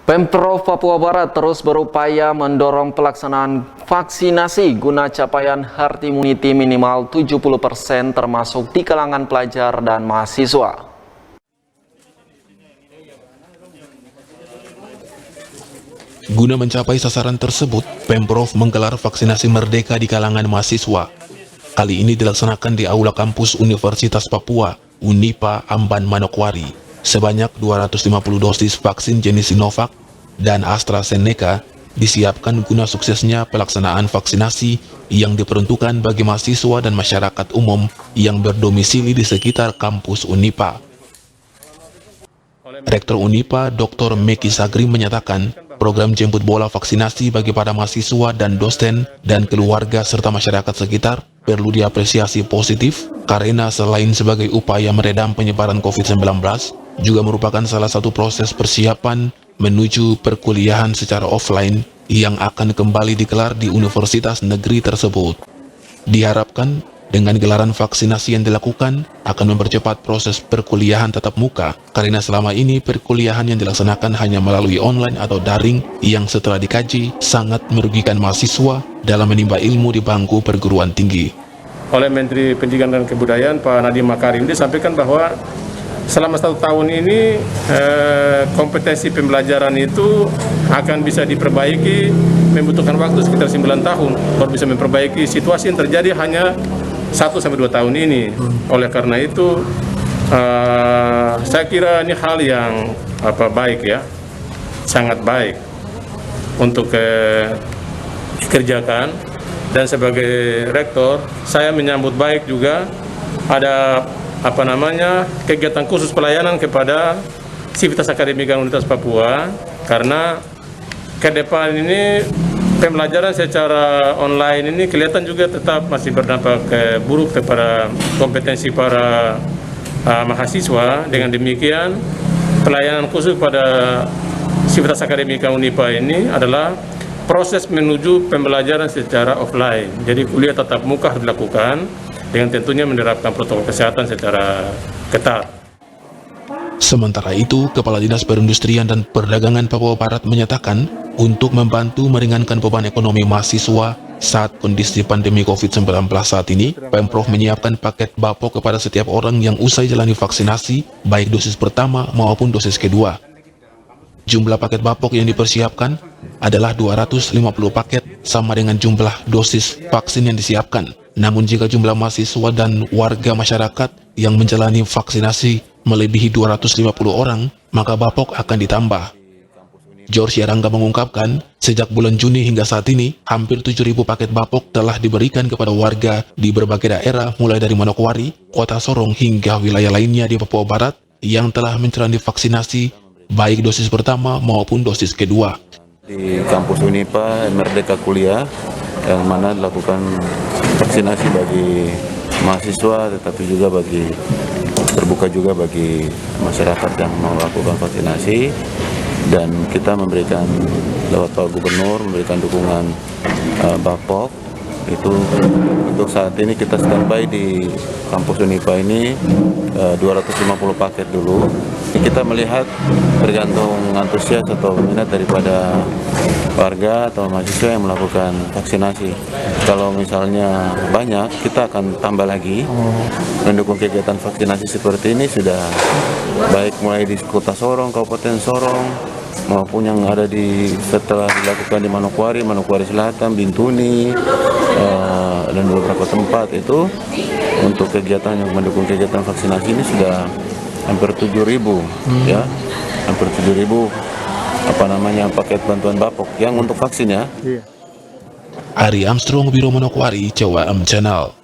Pemprov Papua Barat terus berupaya mendorong pelaksanaan vaksinasi guna capaian herd immunity minimal 70% termasuk di kalangan pelajar dan mahasiswa. Guna mencapai sasaran tersebut, Pemprov menggelar vaksinasi merdeka di kalangan mahasiswa. Kali ini dilaksanakan di Aula Kampus Universitas Papua, Unipa, Amban, Manokwari. Sebanyak 250 dosis vaksin jenis Sinovac dan AstraZeneca disiapkan guna suksesnya pelaksanaan vaksinasi yang diperuntukkan bagi mahasiswa dan masyarakat umum yang berdomisili di sekitar kampus Unipa. Rektor Unipa, Dr. Meki Sagri menyatakan, program jemput bola vaksinasi bagi para mahasiswa dan dosen dan keluarga serta masyarakat sekitar perlu diapresiasi positif karena selain sebagai upaya meredam penyebaran COVID-19, juga merupakan salah satu proses persiapan menuju perkuliahan secara offline yang akan kembali digelar di universitas negeri tersebut. Diharapkan dengan gelaran vaksinasi yang dilakukan akan mempercepat proses perkuliahan tatap muka, karena selama ini perkuliahan yang dilaksanakan hanya melalui online atau daring yang setelah dikaji sangat merugikan mahasiswa dalam menimba ilmu di bangku perguruan tinggi. Oleh Menteri Pendidikan dan Kebudayaan Pak Nadiem Makarim disampaikan bahwa selama 1 tahun ini kompetensi pembelajaran itu akan bisa diperbaiki, membutuhkan waktu sekitar 9 tahun baru bisa memperbaiki situasi yang terjadi hanya 1-2 tahun ini. Oleh karena itu saya kira ini hal yang baik ya, sangat baik untuk dikerjakan. Dan sebagai rektor saya menyambut baik juga ada kegiatan khusus pelayanan kepada Sivitas Akademika Universitas Papua, karena ke depan ini pembelajaran secara online ini kelihatan juga tetap masih berdampak buruk kepada kompetensi para mahasiswa. Dengan demikian, pelayanan khusus pada Sivitas Akademika Unipa ini adalah proses menuju pembelajaran secara offline. Jadi kuliah tatap muka harus dilakukan dengan tentunya menerapkan protokol kesehatan secara ketat. Sementara itu, Kepala Dinas Perindustrian dan Perdagangan Papua Barat menyatakan untuk membantu meringankan beban ekonomi mahasiswa saat kondisi pandemi COVID-19 saat ini, Pemprov menyiapkan paket bapok kepada setiap orang yang usai jalani vaksinasi, baik dosis pertama maupun dosis kedua. Jumlah paket bapok yang dipersiapkan adalah 250 paket sama dengan jumlah dosis vaksin yang disiapkan. Namun jika jumlah mahasiswa dan warga masyarakat yang menjalani vaksinasi melebihi 250 orang, maka bapok akan ditambah. George Yarangga mengungkapkan, sejak bulan Juni hingga saat ini, hampir 7.000 paket bapok telah diberikan kepada warga di berbagai daerah mulai dari Manokwari, Kota Sorong hingga wilayah lainnya di Papua Barat yang telah menjalani vaksinasi baik dosis pertama maupun dosis kedua. Di kampus Unipa Merdeka Kuliah yang mana dilakukan vaksinasi bagi mahasiswa, tetapi juga terbuka juga bagi masyarakat yang mau melakukan vaksinasi, dan kita memberikan lewat Pak Gubernur memberikan dukungan bapok. Itu untuk saat ini kita standby di kampus Unipa ini 250 paket dulu. Kita melihat bergantung antusias atau minat daripada warga atau mahasiswa yang melakukan vaksinasi. Kalau misalnya banyak, kita akan tambah lagi mendukung kegiatan vaksinasi seperti ini. Sudah baik mulai di Kota Sorong, Kabupaten Sorong, maupun yang ada setelah dilakukan di Manokwari Selatan, Bintuni, dan beberapa tempat itu untuk kegiatan yang mendukung kegiatan vaksinasi ini sudah hampir 7.000 ya, hampir 7.000 paket bantuan bapok yang untuk vaksin ya. Ari Armstrong, Biro Manokwari, Jawa Channel.